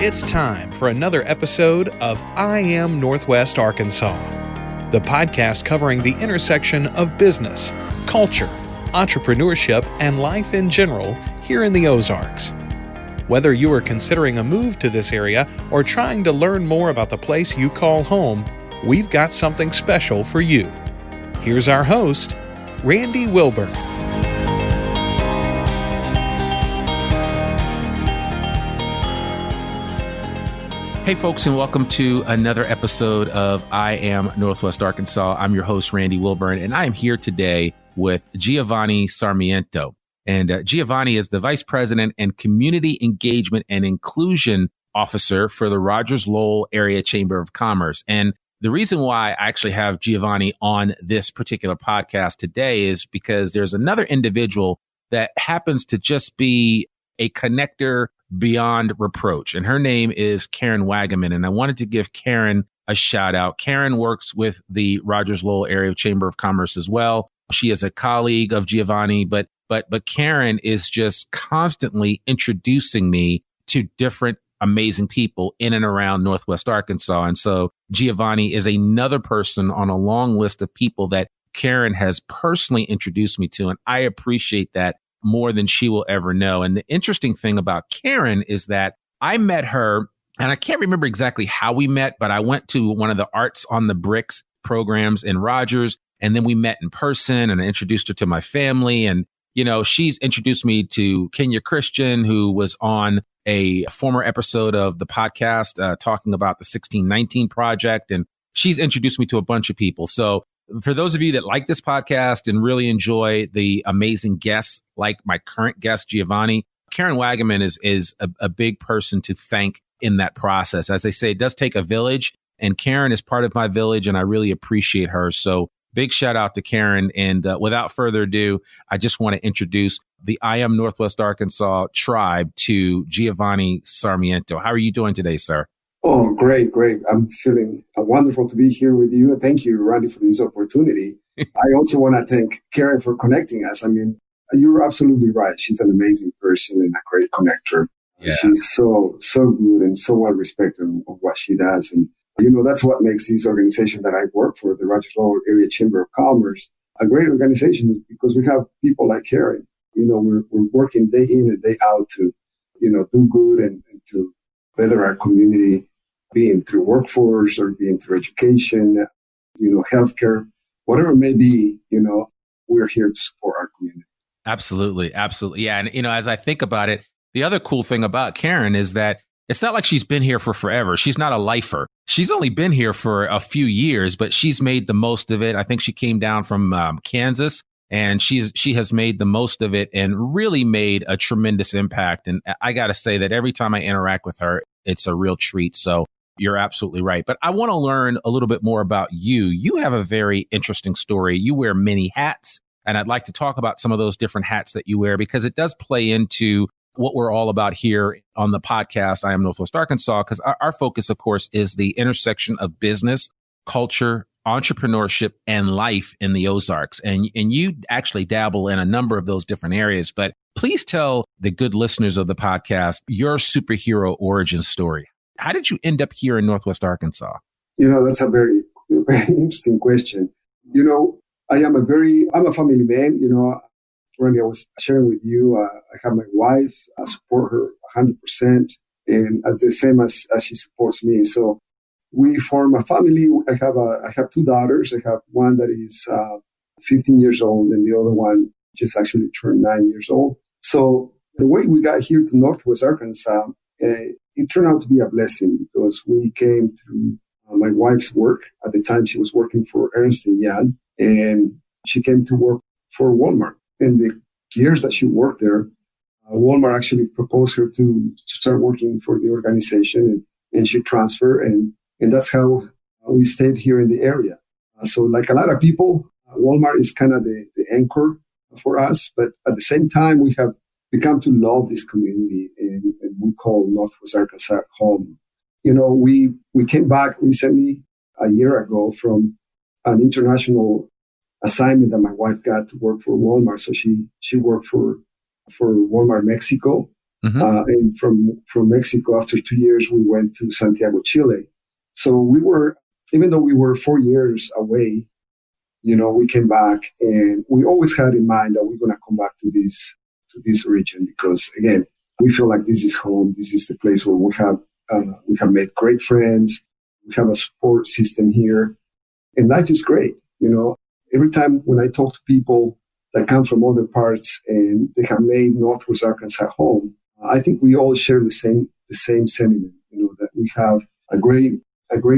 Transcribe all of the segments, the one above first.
It's time for another episode of I Am Northwest Arkansas, the podcast covering the intersection of business, culture, entrepreneurship, and life in general here in the Ozarks. Whether you are considering a move to this area or trying to learn more about the place you call home, we've got something special for you. Here's our host, Randy Wilburn. Hey folks, and welcome to another episode of I Am Northwest Arkansas. I'm your host, Randy Wilburn, and I am here today with Geovanny Sarmiento. And Geovanny is the Vice President and Community Engagement and Inclusion Officer for the Rogers-Lowell Area Chamber of Commerce. And the reason why I actually have Geovanny on this particular podcast today is because there's another individual that happens to just be a connector beyond reproach. And her name is Karen Wagaman. And I wanted to give Karen a shout out. Karen works with the Rogers-Lowell Area Chamber of Commerce as well. She is a colleague of Geovanny, but Karen is just constantly introducing me to different amazing people in and around Northwest Arkansas. And so Geovanny is another person on a long list of people that Karen has personally introduced me to. And I appreciate that more than she will ever know. And the interesting thing about Karen is that I met her, and I can't remember exactly how we met, but I went to one of the Arts on the Bricks programs in Rogers, and then we met in person, and I introduced her to my family. And, you know, she's introduced me to Kenya Christian, who was on a former episode of the podcast talking about the 1619 Project, and she's introduced me to a bunch of people. So for those of you that like this podcast and really enjoy the amazing guests, like my current guest, Geovanny, Karen Wagaman is a big person to thank in that process. As they say, it does take a village, and Karen is part of my village, and I really appreciate her. So big shout out to Karen. And without further ado, I just want to introduce the I Am Northwest Arkansas tribe to Geovanny Sarmiento. How are you doing today, sir? Oh, great. I'm feeling wonderful to be here with you. Thank you, Randy, for this opportunity. I also want to thank Karen for connecting us. I mean, you're absolutely right. She's an amazing person and a great connector. Yeah. She's so good and so well respected of what she does. And, you know, that's what makes this organization that I work for, the Rogers-Lowell Area Chamber of Commerce, a great organization, because we have people like Karen. You know, we're working day in and day out to, you know, do good and to better our community, being through workforce or being through education, you know, healthcare, whatever it may be, you know, we're here to support our community. Absolutely. Yeah. And, you know, as I think about it, the other cool thing about Karen is that it's not like she's been here for forever. She's not a lifer. She's only been here for a few years, but she's made the most of it. I think she came down from Kansas, and she has made the most of it and really made a tremendous impact. And I got to say that every time I interact with her, it's a real treat. So you're absolutely right. But I want to learn a little bit more about you. You have a very interesting story. You wear many hats, and I'd like to talk about some of those different hats that you wear, because it does play into what we're all about here on the podcast, I Am Northwest Arkansas, because our focus, of course, is the intersection of business, culture, entrepreneurship, and life in the Ozarks. And you actually dabble in a number of those different areas. But please tell the good listeners of the podcast your superhero origin story. How did you end up here in Northwest Arkansas? You know, that's a very, very interesting question. You know, I'm a family man. You know, Randy, I was sharing with you, I have my wife. I support her 100%, and as the same as she supports me. So we form a family. I have two daughters. I have one that is 15 years old, and the other one just actually turned 9 years old. So the way we got here to Northwest Arkansas, it turned out to be a blessing, because we came through my wife's work. At the time, she was working for Ernst & Young, and she came to work for Walmart. In the years that she worked there, Walmart actually proposed her to start working for the organization, and she transferred, and that's how we stayed here in the area. So like a lot of people, Walmart is kind of the anchor for us, but at the same time, we have become to love this community, and we call Northwest Arkansas home. You know, we came back recently, a year ago, from an international assignment that my wife got to work for Walmart. So she worked for Walmart Mexico, And from Mexico, after 2 years, we went to Santiago, Chile. So even though we were 4 years away, we came back, and we always had in mind that we're going to come back to this region because, again, we feel like this is home. This is the place where we have made great friends. We have a support system here, and life is great. Every time when I talk to people that come from other parts and they have made Northwest Arkansas home, I think we all share the same sentiment. That we have a great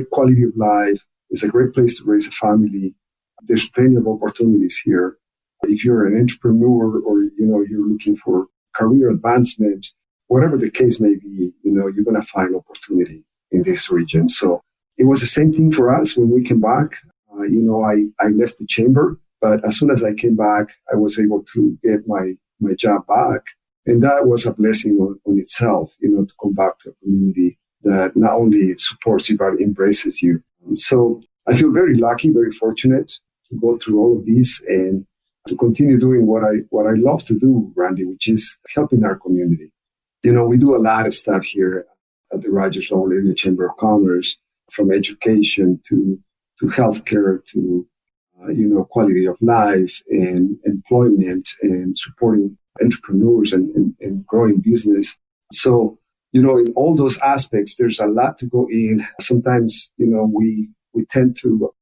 quality of life. It's a great place to raise a family. There's plenty of opportunities here. If you're an entrepreneur or, you're looking for career advancement, whatever the case may be, you're going to find opportunity in this region. So it was the same thing for us when we came back. I left the chamber, but as soon as I came back, I was able to get my job back. And that was a blessing on itself, to come back to a community that not only supports you, but embraces you. So I feel very lucky, very fortunate to go through all of this and to continue doing what I love to do, Randy, which is helping our community. We do a lot of stuff here at the Rogers Lowell Area Chamber of Commerce, from education to healthcare to, quality of life and employment and supporting entrepreneurs and growing business. So, in all those aspects, there's a lot to go in. Sometimes, we tend to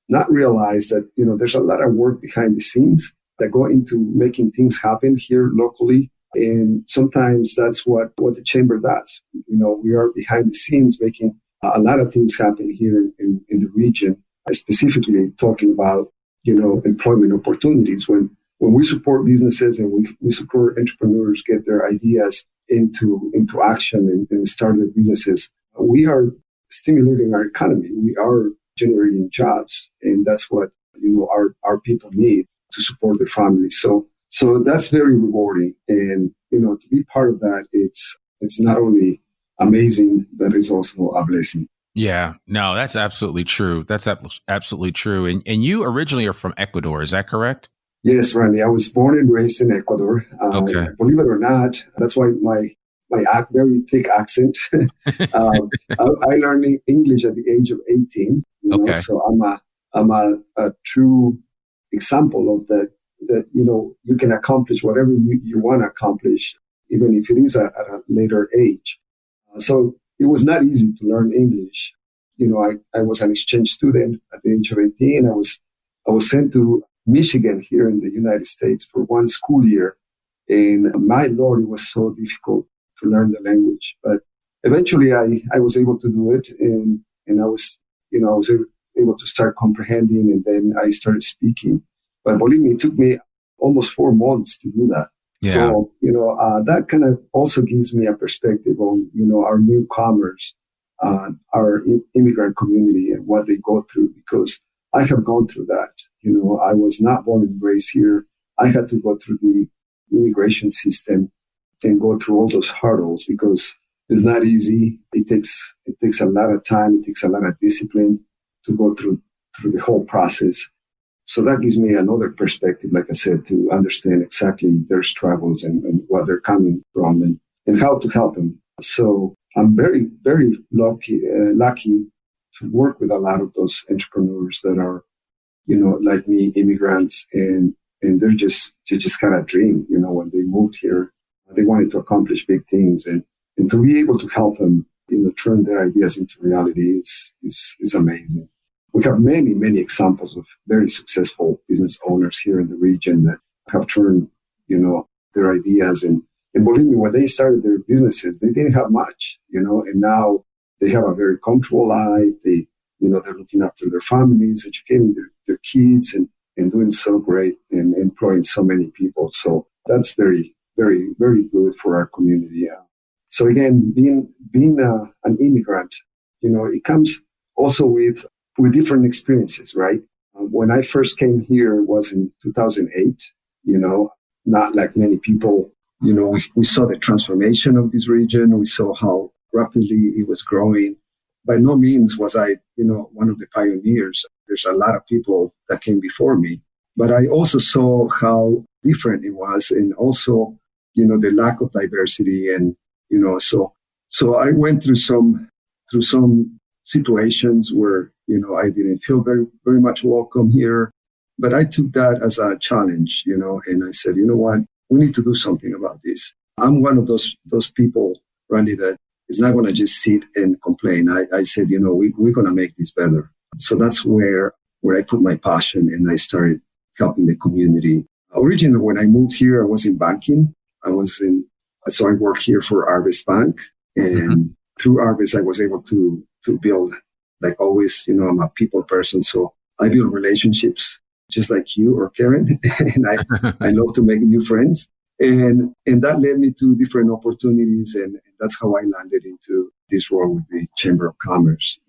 not realize that, there's a lot of work behind the scenes that go into making things happen here locally. And sometimes that's what the chamber does. We are behind the scenes making a lot of things happen here in the region, specifically talking about, employment opportunities. When we support businesses and we support entrepreneurs get their ideas into action and start their businesses, we are stimulating our economy. We are generating jobs, and that's what our people need to support their families. So that's very rewarding, and to be part of that, it's not only amazing, but it's also a blessing. Yeah, no, that's absolutely true. That's absolutely true. And you originally are from Ecuador, is that correct? Yes, Randy. I was born and raised in Ecuador. Okay. Believe it or not, that's why my very thick accent. I learned English at the age of 18. Okay. So I'm a true example of that. That you can accomplish whatever you want to accomplish, even if it is at a later age. So it was not easy to learn English. I was an exchange student at the age of 18. I was sent to Michigan here in the United States for one school year. And my Lord, it was so difficult to learn the language. But eventually I was able to do it. And I was able to start comprehending, and then I started speaking. But believe me, it took me almost 4 months to do that. Yeah. So, that kind of also gives me a perspective on, our newcomers, our immigrant community and what they go through, because I have gone through that. I was not born and raised here. I had to go through the immigration system and go through all those hurdles because it's not easy. It takes a lot of time. It takes a lot of discipline to go through the whole process. So that gives me another perspective, like I said, to understand exactly their struggles and what they're coming from and how to help them. So I'm very, very lucky to work with a lot of those entrepreneurs that are, like me, immigrants, and they just had a dream, when they moved here, they wanted to accomplish big things, and to be able to help them, turn their ideas into reality is amazing. We have many, many examples of very successful business owners here in the region that have turned, their ideas. And believe me, when they started their businesses, they didn't have much, and now they have a very comfortable life. They're looking after their families, educating their kids and doing so great and employing so many people. So that's very, very, very good for our community. So again, being an immigrant, it comes also with different experiences, right? When I first came here was in 2008, not like many people, we saw the transformation of this region. We saw how rapidly it was growing. By no means was I, one of the pioneers. There's a lot of people that came before me, but I also saw how different it was. And also, the lack of diversity. And, so I went through some situations where, I didn't feel very, very much welcome here. But I took that as a challenge, and I said, you know what, we need to do something about this. I'm one of those people, Randy, that is not going to just sit and complain. I said, we're going to make this better. So that's where I put my passion, and I started helping the community. Originally, when I moved here, I was in banking. So I worked here for Arvest Bank. And through Arvest, I was able to build, like always, I'm a people person. So I build relationships just like you or Karen. And I love to make new friends. And that led me to different opportunities. And that's how I landed into this role with the Chamber of Commerce,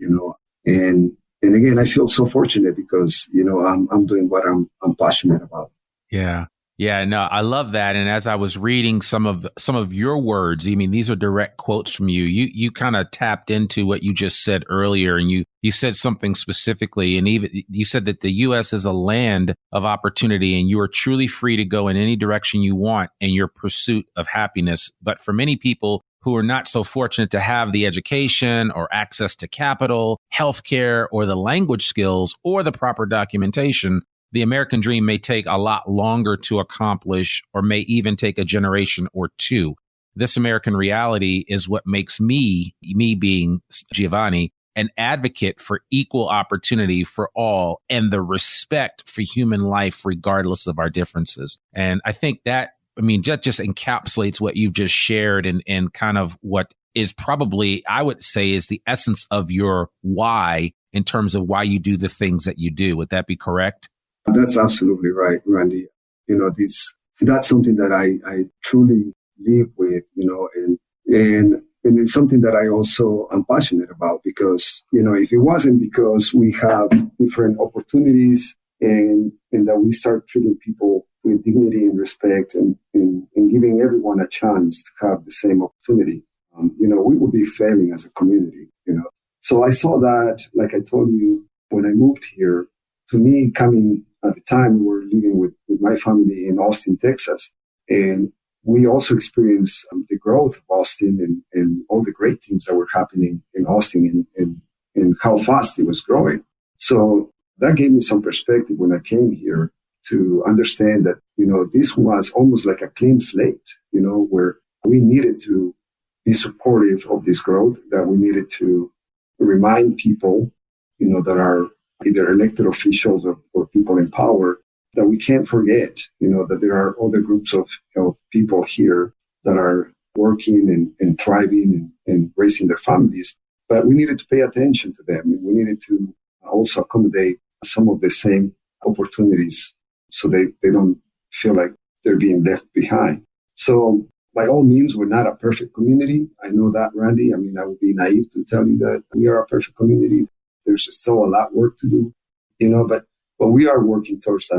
And again, I feel so fortunate because, I'm doing what I'm passionate about. Yeah. Yeah, no, I love that. And as I was reading some of your words, I mean, these are direct quotes from you. You kind of tapped into what you just said earlier, and you said something specifically, and even you said that the U.S. is a land of opportunity, and you are truly free to go in any direction you want in your pursuit of happiness. But for many people who are not so fortunate to have the education or access to capital, healthcare, or the language skills or the proper documentation, the American dream may take a lot longer to accomplish, or may even take a generation or two. This American reality is what makes me being Geovanny, an advocate for equal opportunity for all and the respect for human life, regardless of our differences. And I think that just encapsulates what you've just shared and kind of what is probably, I would say, is the essence of your why in terms of why you do the things that you do. Would that be correct? That's absolutely right, Randy. That's something that I truly live with, and it's something that I also am passionate about because, if it wasn't because we have different opportunities and that we start treating people with dignity and respect and giving everyone a chance to have the same opportunity, we would be failing as a community, So I saw that, like I told you, when I moved here, to me, coming at the time, we were living with my family in Austin, Texas. And we also experienced the growth of Austin and all the great things that were happening in Austin and how fast it was growing. So that gave me some perspective when I came here to understand that, this was almost like a clean slate, where we needed to be supportive of this growth, that we needed to remind people, that are either elected officials or people in power, that we can't forget, that there are other groups of people here that are working and thriving and raising their families. But we needed to pay attention to them. And we needed to also accommodate some of the same opportunities so they don't feel like they're being left behind. So by all means, we're not a perfect community. I know that, Randy. I would be naive to tell you that we are a perfect community. There's still a lot of work to do, but we are working towards that.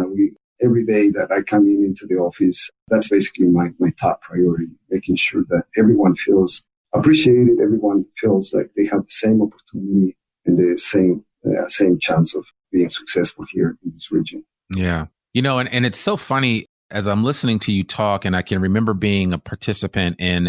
Every day that I come into the office, that's basically my top priority, making sure that everyone feels appreciated, everyone feels like they have the same opportunity and the same chance of being successful here in this region. Yeah. And it's so funny as I'm listening to you talk, and I can remember being a participant in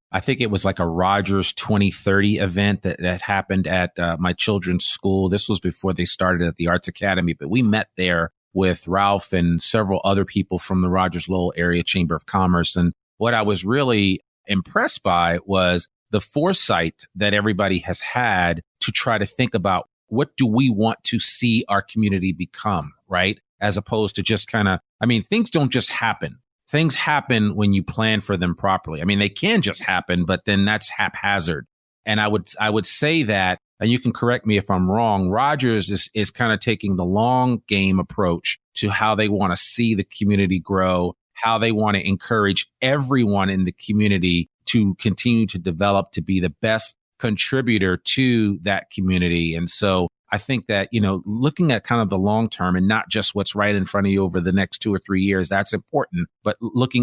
I think it was like a Rogers 2030 event that happened at my children's school. This was before they started at the Arts Academy, but we met there with Ralph and several other people from the Rogers Lowell Area Chamber of Commerce. And what I was really impressed by was the foresight that everybody has had to try to think about what do we want to see our community become, right? As opposed to just things don't just happen. Things happen when you plan for them properly. They can just happen, but then that's haphazard. And I would say that, and you can correct me if I'm wrong, Rogers is kind of taking the long game approach to how they want to see the community grow, how they want to encourage everyone in the community to continue to develop to be the best contributor to that community. And so I think that, looking at kind of the long term and not just what's right in front of you over the next 2 or 3 years, that's important. But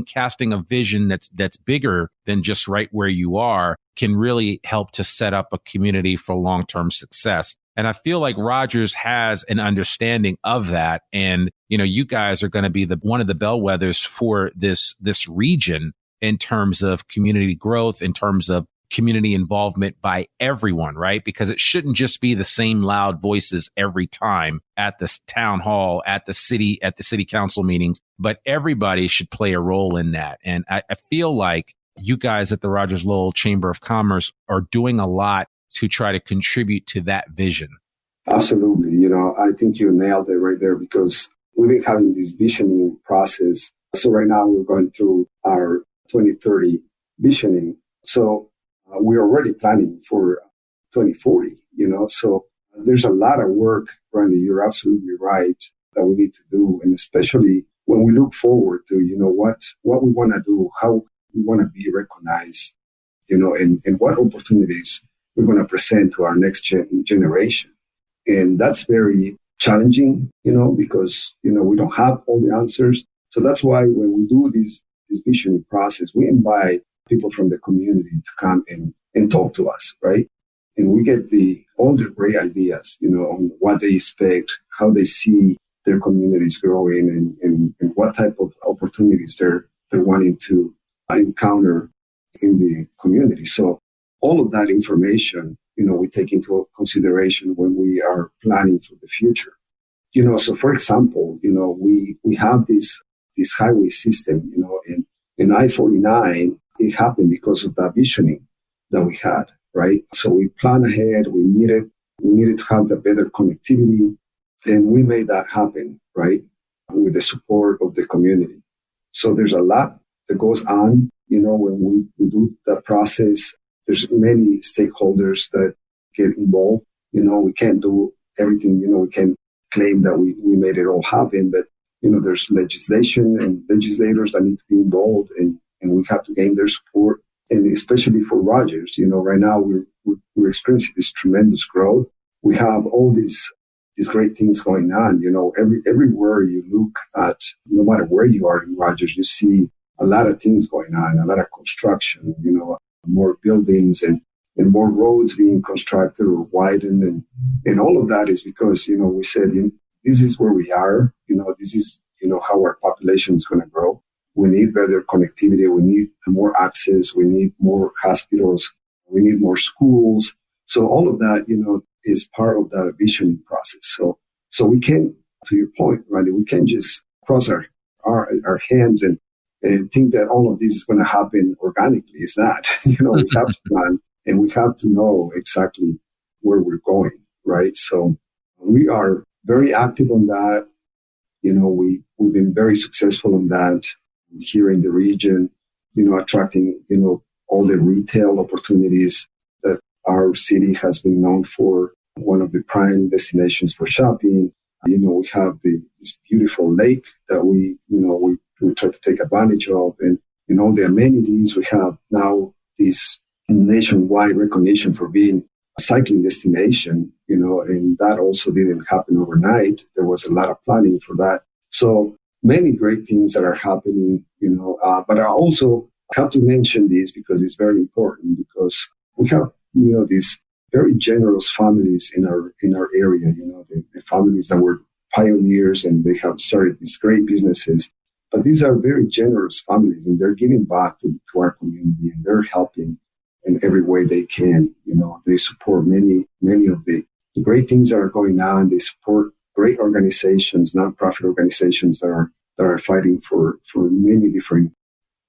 casting a vision that's bigger than just right where you are can really help to set up a community for long-term success. And I feel like Rogers has an understanding of that. And, you guys are going to be one of the bellwethers for this region in terms of community growth, in terms of community involvement by everyone, right? Because it shouldn't just be the same loud voices every time at the town hall, at the city council meetings, but everybody should play a role in that. And I feel like you guys at the Rogers Lowell Chamber of Commerce are doing a lot to try to contribute to that vision. Absolutely. I think you nailed it right there, because we've been having this visioning process. So right now we're going through our 2030 visioning. So we're already planning for 2040, so there's a lot of work, Randy, you're absolutely right, that we need to do. And especially when we look forward to, what we want to do, how we want to be recognized, and what opportunities we're going to present to our next generation. And that's very challenging, because, we don't have all the answers. So that's why when we do this visioning process, we invite people from the community to come and talk to us, right? And we get all the great ideas, on what they expect, how they see their communities growing, and what type of opportunities they're wanting to encounter in the community. So all of that information, we take into consideration when we are planning for the future. So for example, we have this highway system, in I-49, it happened because of that visioning that we had, right? So we planned ahead. We needed to have the better connectivity, and we made that happen, right? With the support of the community. So there's a lot that goes on, when we do that process. There's many stakeholders that get involved. We can't do everything, we can't claim that we made it all happen, but, there's legislation and legislators that need to be involved, and we have to gain their support. And especially for Rogers, right now we're experiencing this tremendous growth. We have all these great things going on. Everywhere you look at, no matter where you are in Rogers, you see a lot of things going on, a lot of construction, more buildings and more roads being constructed or widened. And all of that is because, we said, this is where we are, this is, how our population is going to grow. We need better connectivity. We need more access. We need more hospitals. We need more schools. So all of that, is part of the visioning process. So we can't, to your point, Randy, we can't just cross our hands and think that all of this is going to happen organically. It's not. We have to plan, and we have to know exactly where we're going, right? So we are very active on that. We've been very successful on that here in the region, attracting, all the retail opportunities that our city has been known for, one of the prime destinations for shopping. We have this beautiful lake that we try to take advantage of, and all the amenities. We have now this nationwide recognition for being a cycling destination, and that also didn't happen overnight. There was a lot of planning for that. So many great things that are happening, but I also have to mention this because it's very important, because we have, these very generous families in our area, the families that were pioneers and they have started these great businesses. But these are very generous families, and they're giving back to our community, and they're helping in every way they can. They support many of the great things that are going on. They support great organizations, nonprofit organizations that are fighting for many different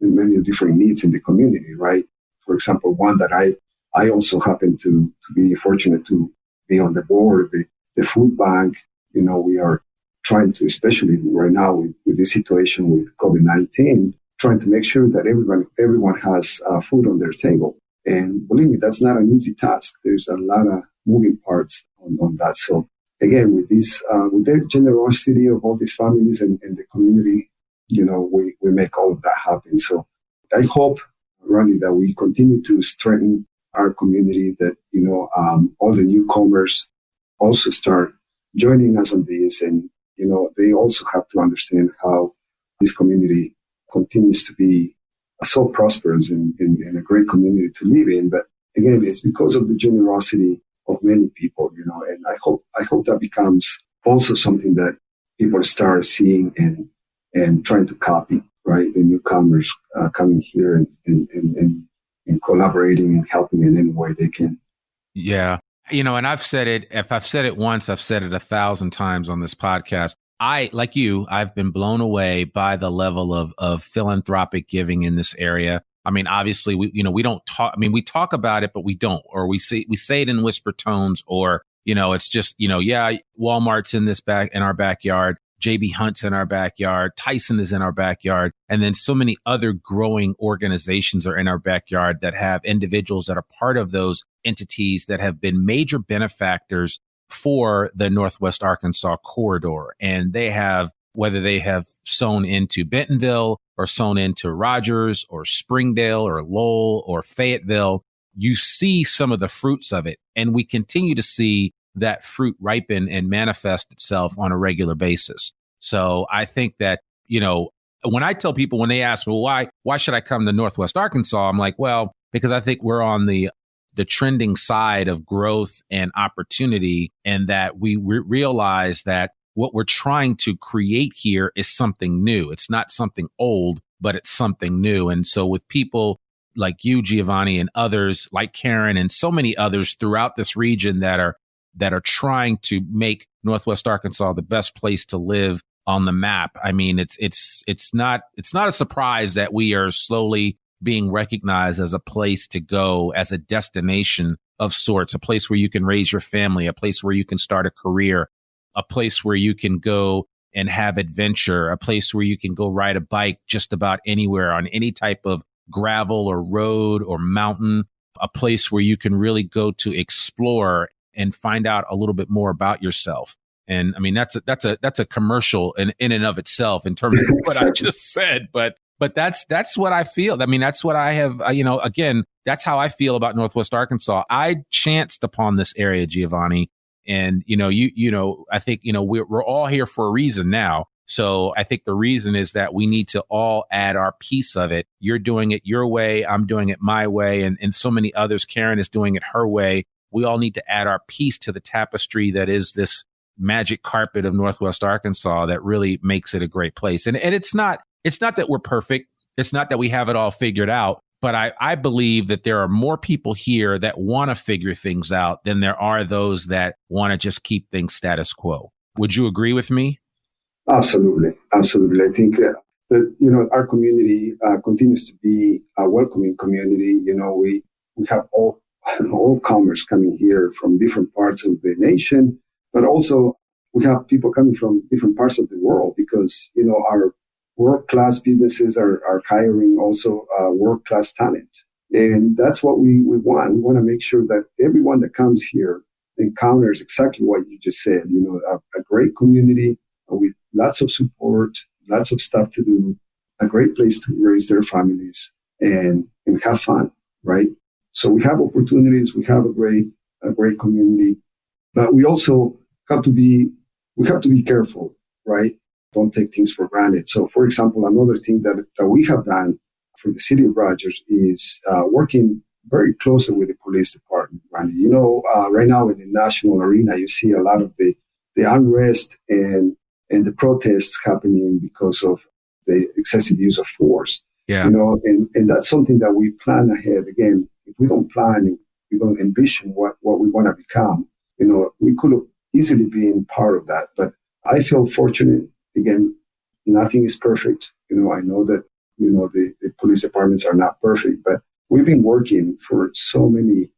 needs in the community, right? For example, one that I also happen to be fortunate to be on the board, the food bank. We are trying to, especially right now with this situation with COVID-19, trying to make sure that everyone has food on their table. And believe me, that's not an easy task. There's a lot of moving parts on that. So again, with the generosity of all these families and the community, we make all of that happen. So I hope, Ronnie, that we continue to strengthen our community, that, all the newcomers also start joining us on this. And, they also have to understand how this community continues to be so prosperous and a great community to live in. But again, it's because of the generosity of many people, and I hope that becomes also something that people start seeing and trying to copy, right? The newcomers coming here and collaborating and helping in any way they can. Yeah. And I've said it, if I've said it once, I've said it 1,000 times on this podcast. Like you, I've been blown away by the level of philanthropic giving in this area. I mean, obviously, we don't talk. I mean, we talk about it, but we don't, or we say it in whisper tones, or it's just yeah, Walmart's in our backyard, JB Hunt's in our backyard, Tyson is in our backyard, and then so many other growing organizations are in our backyard that have individuals that are part of those entities that have been major benefactors for the Northwest Arkansas corridor, and they have, whether they have sown into Bentonville or sown into Rogers or Springdale or Lowell or Fayetteville, you see some of the fruits of it. And we continue to see that fruit ripen and manifest itself on a regular basis. So I think that, when I tell people, when they ask me, well, why should I come to Northwest Arkansas? I'm like, well, because I think we're on the trending side of growth and opportunity, and that we realize that what we're trying to create here is something new. It's not something old, but it's something new. And so with people like you, Geovanny, and others like Karen and so many others throughout this region that are trying to make Northwest Arkansas the best place to live on the map. I mean, it's not a surprise that we are slowly being recognized as a place to go, as a destination of sorts, a place where you can raise your family, a place where you can start a career, a place where you can go and have adventure, a place where you can go ride a bike just about anywhere on any type of gravel or road or mountain, a place where you can really go to explore and find out a little bit more about yourself. And I mean, that's a commercial in and of itself in terms of what I just said, but that's what I feel. I mean, that's what I have, again, that's how I feel about Northwest Arkansas. I chanced upon this area, Geovanny, and, I think, we're all here for a reason now. So I think the reason is that we need to all add our piece of it. You're doing it your way. I'm doing it my way. And so many others, Karen is doing it her way. We all need to add our piece to the tapestry that is this magic carpet of Northwest Arkansas that really makes it a great place. And it's not that we're perfect. It's not that we have it all figured out. But I believe that there are more people here that want to figure things out than there are those that want to just keep things status quo. Would you agree with me? Absolutely. I think that our community continues to be a welcoming community. We have all comers coming here from different parts of the nation, but also we have people coming from different parts of the world because our world-class businesses are hiring also world-class talent. And that's what we want. We want to make sure that everyone that comes here encounters exactly what you just said, a great community with lots of support, lots of stuff to do, a great place to raise their families and have fun, right? So we have opportunities, we have a great community, but we also have to be careful, right? Don't take things for granted. So, for example, another thing that we have done for the city of Rogers is working very closely with the police department, Randy. Right now in the national arena, you see a lot of the unrest and the protests happening because of the excessive use of force. Yeah. And that's something that we plan ahead. Again, if we don't plan, we don't envision what we want to become, we could have easily been part of that. But I feel fortunate. Again, nothing is perfect. I know that, the police departments are not perfect, but we've been working for so many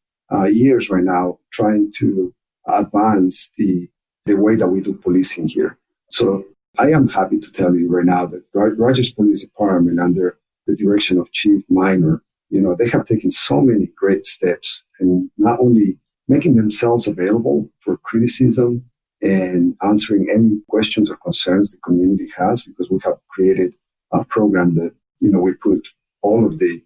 years right now, trying to advance the way that we do policing here. So I am happy to tell you right now that Rogers Police Department, under the direction of Chief Minor, they have taken so many great steps and not only making themselves available for criticism and answering any questions or concerns the community has, because we have created a program that, we put all of the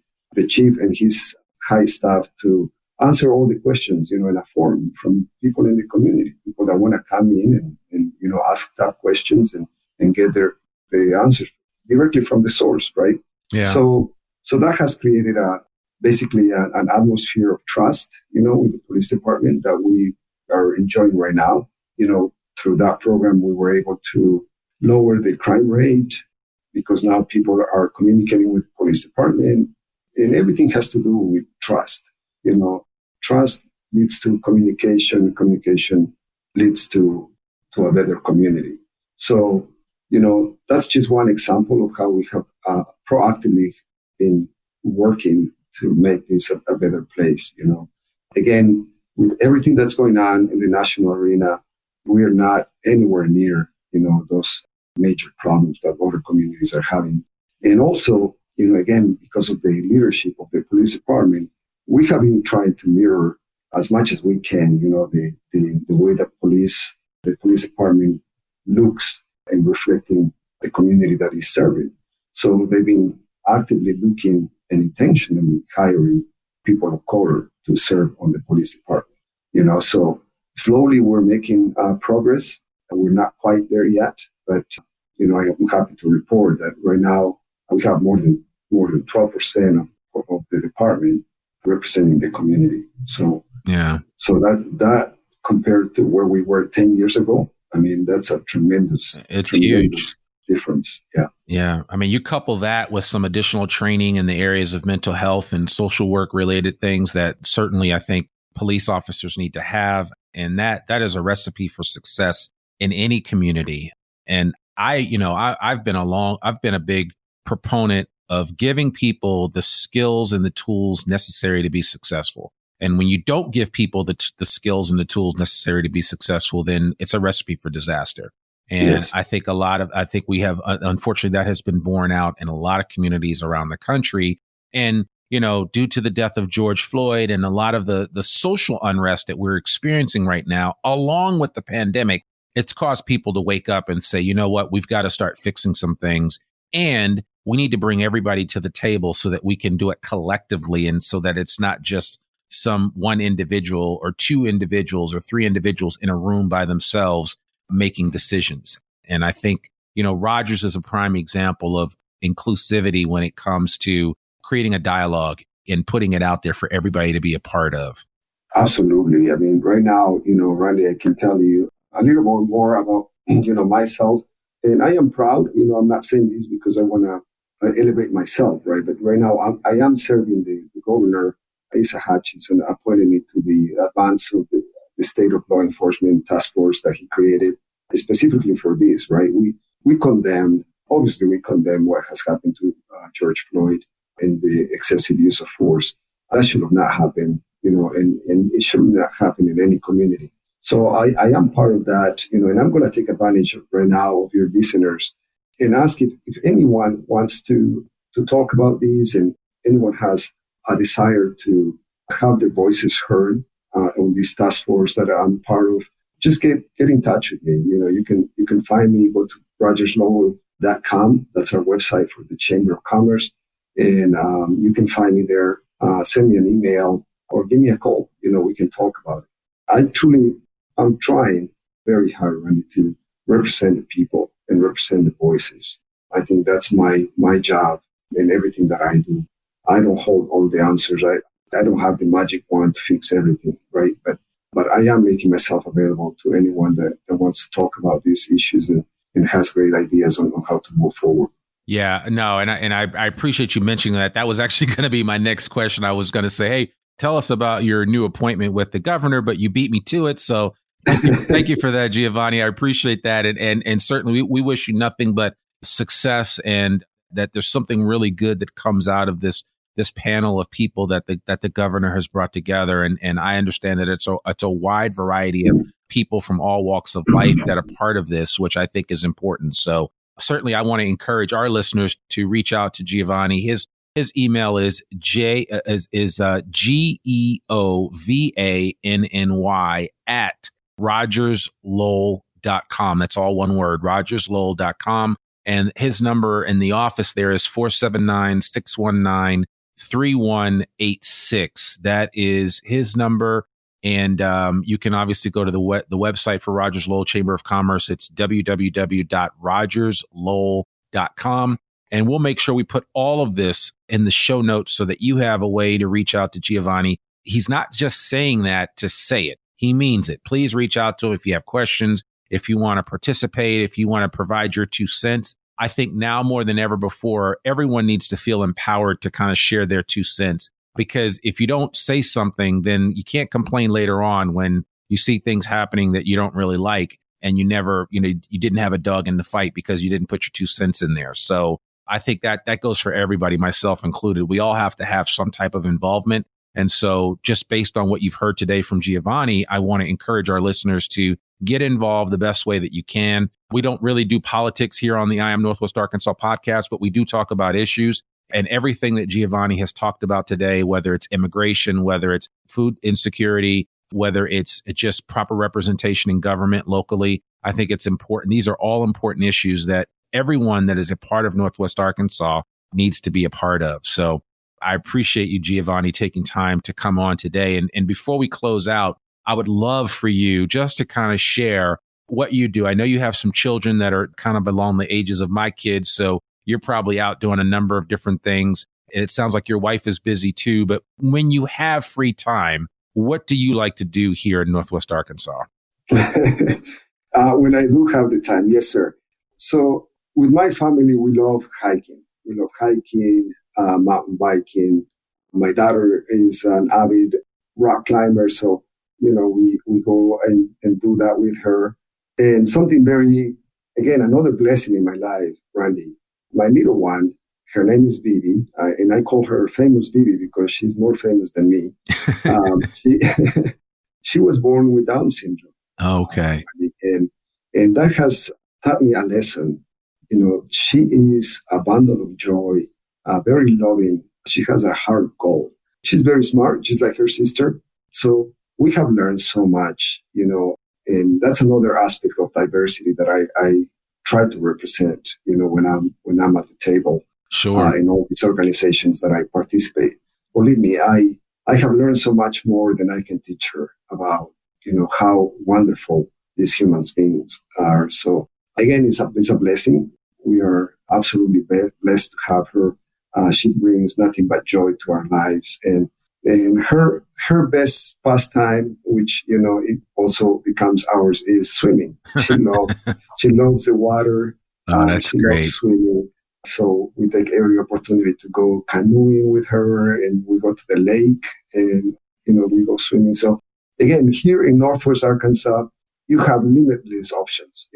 chief and his high staff to answer all the questions, in a forum from people in the community, people that want to come in and ask tough questions and get the answers directly from the source, right? Yeah. So that has created basically an atmosphere of trust, with the police department that we are enjoying right now. Through that program, we were able to lower the crime rate because now people are communicating with the police department, and everything has to do with trust. Trust leads to communication. Communication leads to a better community. So, that's just one example of how we have proactively been working to make this a better place. Again, with everything that's going on in the national arena, we are not anywhere near, those major problems that other communities are having. And also, again, because of the leadership of the police department, we have been trying to mirror as much as we can, the way that the police department looks and reflecting the community that is serving. So they've been actively looking and intentionally hiring people of color to serve on the police department. So slowly we're making progress. We're not quite there yet, but I'm happy to report that right now we have more than 12% of the department representing the community. So yeah, so that compared to where we were 10 years ago, I mean, that's a tremendous huge difference. Yeah. Yeah. I mean, you couple that with some additional training in the areas of mental health and social work related things that certainly I think police officers need to have. And that is a recipe for success in any community. And I've been a big proponent of giving people the skills and the tools necessary to be successful. And when you don't give people the skills and the tools necessary to be successful, then it's a recipe for disaster. And yes. I think we have, unfortunately, that has been borne out in a lot of communities around the country. And, due to the death of George Floyd and a lot of the social unrest that we're experiencing right now, along with the pandemic, it's caused people to wake up and say, you know what, we've got to start fixing some things. And we need to bring everybody to the table so that we can do it collectively. And so that it's not just some one individual or two individuals or three individuals in a room by themselves making decisions. And I think, Rogers is a prime example of inclusivity when it comes to creating a dialogue and putting it out there for everybody to be a part of. Absolutely. I mean, right now, Randy, I can tell you a little more about, myself. And I am proud, I'm not saying this because I want to elevate myself, right? But right now I am serving the governor, Asa Hutchinson, appointed me to the advance of the state of law enforcement task force that he created specifically for this, right? We condemn what has happened to George Floyd and the excessive use of force. That should have not happened, and it should not happen in any community. So I am part of that, and I'm going to take advantage right now of your listeners and ask if anyone wants to talk about these and anyone has a desire to have their voices heard on this task force that I'm part of, just get in touch with me. You can find me, go to rogerslaw.com. That's our website for the Chamber of Commerce. And you can find me there, send me an email or give me a call. We can talk about it. I'm trying very hard, Randy, to represent the people and represent the voices. I think that's my job in everything that I do. I don't hold all the answers. I don't have the magic wand to fix everything, right? But I am making myself available to anyone that wants to talk about these issues and has great ideas on how to move forward. Yeah, no, and I appreciate you mentioning that. That was actually going to be my next question. I was going to say, hey, tell us about your new appointment with the governor, but you beat me to it. So thank you for that, Geovanny. I appreciate that. And certainly we wish you nothing but success and that there's something really good that comes out of this panel of people that the governor has brought together. And I understand that it's a wide variety of people from all walks of life that are part of this, which I think is important. So certainly I want to encourage our listeners to reach out to Geovanny. His email is GEOVANNY at rogerslowell.com. That's all one word, rogerslowell.com. And his number in the office there is 479-619-3186. That is his number. And you can obviously go to the website for Rogers Lowell Chamber of Commerce. It's www.rogerslowell.com. And we'll make sure we put all of this in the show notes so that you have a way to reach out to Geovanny. He's not just saying that to say it. He means it. Please reach out to him if you have questions, if you want to participate, if you want to provide your 2 cents. I think now more than ever before, everyone needs to feel empowered to kind of share their 2 cents. Because if you don't say something, then you can't complain later on when you see things happening that you don't really like, and you never, you didn't have a dog in the fight because you didn't put your 2 cents in there. So I think that goes for everybody, myself included. We all have to have some type of involvement. And so just based on what you've heard today from Geovanny, I want to encourage our listeners to get involved the best way that you can. We don't really do politics here on the I Am Northwest Arkansas podcast, but we do talk about issues. And everything that Geovanny has talked about today, whether it's immigration, whether it's food insecurity, whether it's just proper representation in government locally, I think it's important. These are all important issues that everyone that is a part of Northwest Arkansas needs to be a part of. So I appreciate you, Geovanny, taking time to come on today. And before we close out, I would love for you just to kind of share what you do. I know you have some children that are kind of along the ages of my kids, so you're probably out doing a number of different things. It sounds like your wife is busy too, but when you have free time, what do you like to do here in Northwest Arkansas? When I do have the time, yes, sir. So with my family, we love hiking. We love hiking, mountain biking. My daughter is an avid rock climber, so we go and do that with her. And something another blessing in my life, Randy. My little one, her name is Bibi, and I call her famous Bibi because she's more famous than me. She was born with Down syndrome. Okay. And that has taught me a lesson. She is a bundle of joy, very loving. She has a heart of gold. She's very smart, just like her sister. So we have learned so much, and that's another aspect of diversity that I try to represent, when I'm at the table. Sure. In all these organizations that I participate. Believe me, I have learned so much more than I can teach her about, how wonderful these human beings are. So again, it's a blessing. We are absolutely blessed to have her. She brings nothing but joy to our lives, and her best pastime, which it also becomes ours, is swimming. She loves the water. Oh, that's great. Loves swimming. So we take every opportunity to go canoeing with her, and we go to the lake, and we go swimming. So again, here in Northwest Arkansas, you have limitless options.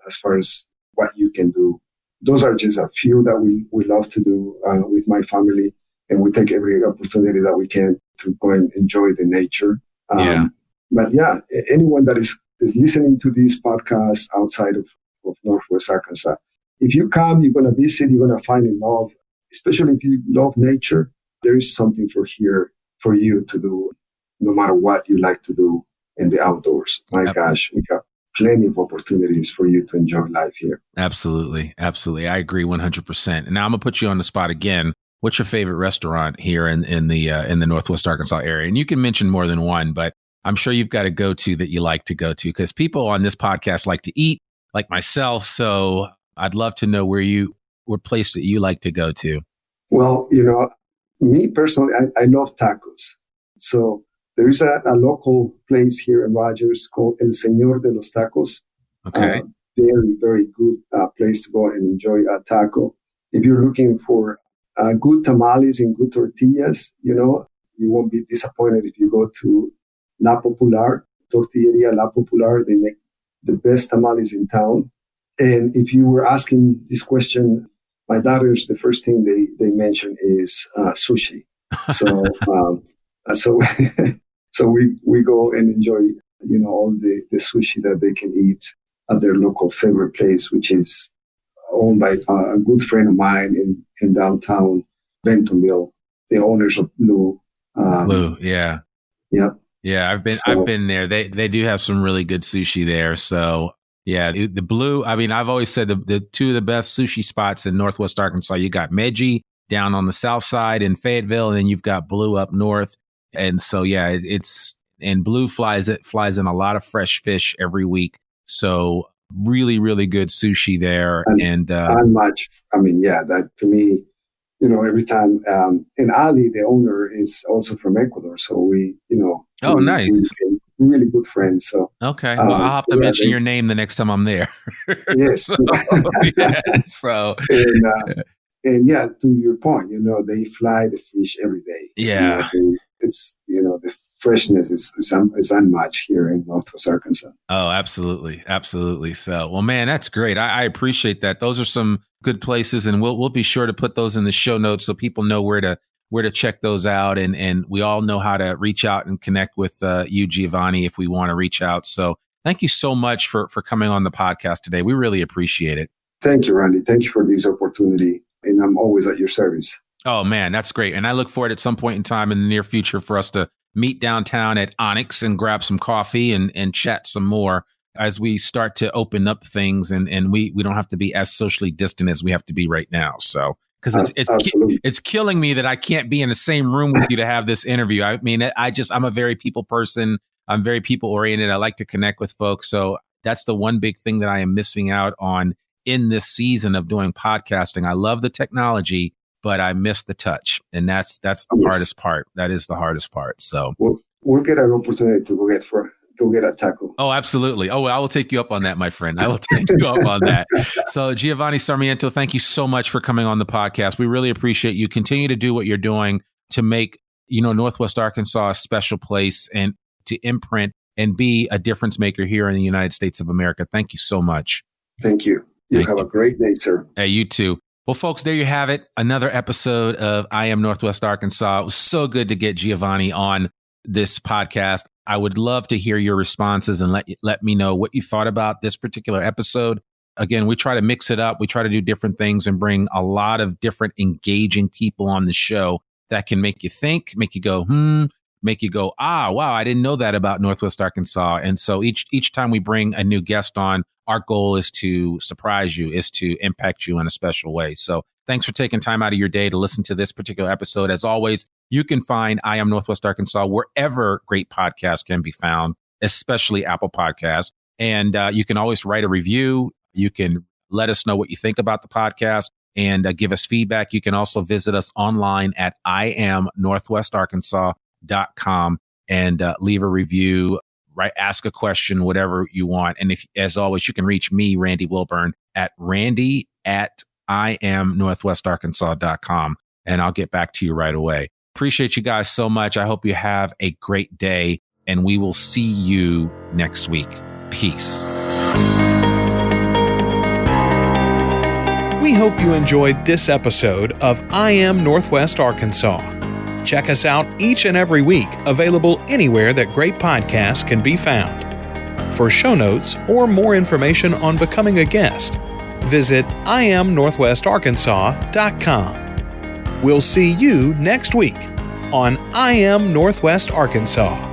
As far as what you can do. Those are just a few that we love to do with my family. And we take every opportunity that we can to go and enjoy the nature. But yeah, anyone that is listening to these podcasts outside of Northwest Arkansas, if you come, you're going to visit, you're going to find in love, especially if you love nature, there is something for you to do, no matter what you like to do in the outdoors. My gosh, we have plenty of opportunities for you to enjoy life here. Absolutely. Absolutely. I agree 100%. And now I'm going to put you on the spot again. What's your favorite restaurant here in the Northwest Arkansas area? And you can mention more than one, but I'm sure you've got a go-to that you like to go to, because people on this podcast like to eat, like myself. So I'd love to know what place that you like to go to. Well, me personally, I love tacos. So there is a local place here in Rogers called El Señor de los Tacos. Okay. Very, very good place to go and enjoy a taco. If you're looking for good tamales and good tortillas, you won't be disappointed if you go to La Popular, Tortilleria La Popular. They make the best tamales in town. And if you were asking this question, my daughters, the first thing they mention is sushi. So so we go and enjoy, all the sushi that they can eat at their local favorite place, which is owned by a good friend of mine in downtown Bentonville, the owners of Blue. Blue, yeah. Yep. Yeah, I've been there. They do have some really good sushi there. So yeah, the Blue, I mean, I've always said the two of the best sushi spots in Northwest Arkansas. You got Meji down on the south side in Fayetteville, and then you've got Blue up north. And so yeah, and Blue flies in a lot of fresh fish every week. So really, really good sushi there. That to me, every time, and Ali, the owner, is also from Ecuador. So we. Oh, nice. really good friends. So okay, well, I'll have to mention your name the next time I'm there. Yes. So and yeah, to your point, they fly the fish every day. Yeah. It's the freshness is unmatched here in Northwest Arkansas. Oh, absolutely. Absolutely. So, well, man, that's great. I appreciate that. Those are some good places, and we'll be sure to put those in the show notes so people know where to check those out. And we all know how to reach out and connect with you, Geovanny, if we want to reach out. So thank you so much for coming on the podcast today. We really appreciate it. Thank you, Randy. Thank you for this opportunity. And I'm always at your service. Oh, man, that's great. And I look forward at some point in time in the near future for us to meet downtown at Onyx and grab some coffee and chat some more as we start to open up things and we don't have to be as socially distant as we have to be right now. So, because it's killing me that I can't be in the same room with you to have this interview. I mean, I'm a very people person. I'm very people oriented. I like to connect with folks. So that's the one big thing that I am missing out on in this season of doing podcasting. I love the technology, but I miss the touch. And that's the hardest part. That is the hardest part. So we'll get an opportunity to go get a taco. Oh, absolutely. Oh, I will take you up on that, my friend. I will take you up on that. So Geovanny Sarmiento, thank you so much for coming on the podcast. We really appreciate you. Continue to do what you're doing to make, Northwest Arkansas a special place and to imprint and be a difference maker here in the United States of America. Thank you so much. Thank you. You have a great day, sir. Hey, you too. Well, folks, there you have it. Another episode of I Am Northwest Arkansas. It was so good to get Geovanny on this podcast. I would love to hear your responses and let me know what you thought about this particular episode. Again, we try to mix it up. We try to do different things and bring a lot of different engaging people on the show that can make you think, make you go, make you go, wow, I didn't know that about Northwest Arkansas. And so each time we bring a new guest on, our goal is to surprise you, is to impact you in a special way. So thanks for taking time out of your day to listen to this particular episode. As always, you can find I Am Northwest Arkansas wherever great podcasts can be found, especially Apple Podcasts. And you can always write a review. You can let us know what you think about the podcast and give us feedback. You can also visit us online at IamNorthwestArkansas.com and leave a review, ask a question, whatever you want. And as always, you can reach me, Randy Wilburn, at randy@IamNorthwestArkansas.com, and I'll get back to you right away. Appreciate you guys so much. I hope you have a great day, and we will see you next week. Peace. We hope you enjoyed this episode of I Am Northwest Arkansas. Check us out each and every week, available anywhere that great podcasts can be found. For show notes or more information on becoming a guest, visit IamNorthwestArkansas.com. We'll see you next week on I Am Northwest Arkansas.